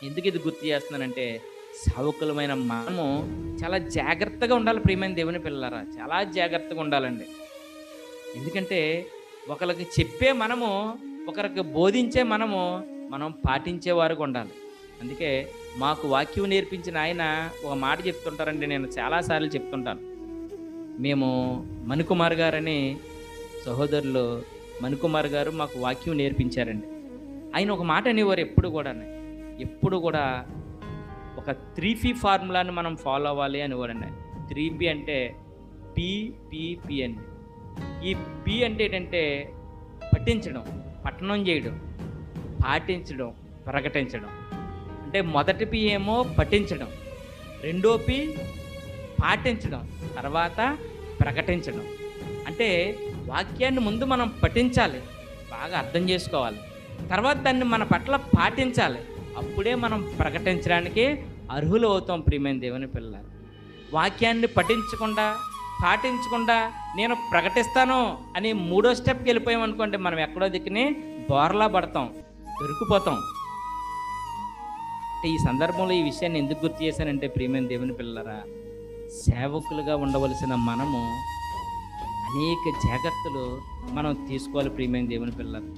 ఎందుకు ఇది గుర్తు చేస్తున్నానంటే, సేవకులమైన మనము చాలా జాగ్రత్తగా ఉండాలి ప్రియమైన దేవుని పిల్లలారా. చాలా జాగ్రత్తగా ఉండాలండి. ఎందుకంటే, ఒకళ్ళకి చెప్పే మనము, ఒకరికి బోధించే మనము, మనం పాటించేవారుగా ఉండాలి. అందుకే మాకు వాక్యం నేర్పించిన ఆయన ఒక మాట చెప్తుంటారండి. నేను చాలా సార్లు చెప్తుంటాను. మేము మణికుమార్ గారని సహోదరులు మణికుమార్ గారు మాకు వాక్యం నేర్పించారండి. ఆయన ఒక మాట అనేవారు ఎప్పుడు కూడాను. ఎప్పుడు కూడా ఒక 3P ఫార్ములాని మనం ఫాలో అవ్వాలి అనేవారండి ఆయన. 3P అంటే పి అండి. ఈ పి అంటే ఏంటంటే పఠించడం, పఠనం చేయడం, పాటించడం, ప్రకటించడం. అంటే మొదటి పి ఏమో పఠించడం, రెండో పి పాటించడం, తర్వాత ప్రకటించడం. అంటే వాక్యాన్ని ముందు మనం పఠించాలి, బాగా అర్థం చేసుకోవాలి. తర్వాత దాన్ని మన పట్ల పాటించాలి. అప్పుడే మనం ప్రకటించడానికి అర్హులు అవుతాం ప్రియమైన దేవుని పిల్లలు. వాక్యాన్ని పఠించకుండా, పాటించకుండా నేను ప్రకటిస్తాను అని మూడో స్టెప్కి వెళ్ళిపోయామనుకోండి, మనం ఎక్కడో దిక్కుని బోర్లా పడతాం, దొరికిపోతాం. అంటే ఈ సందర్భంలో ఈ విషయాన్ని ఎందుకు గుర్తు చేశానంటే ప్రియమైన దేవుని పిల్లరా, సేవకులుగా ఉండవలసిన మనము అనేక జాగ్రత్తలు మనం తీసుకోవాలి ప్రియమైన దేవుని పిల్లలు.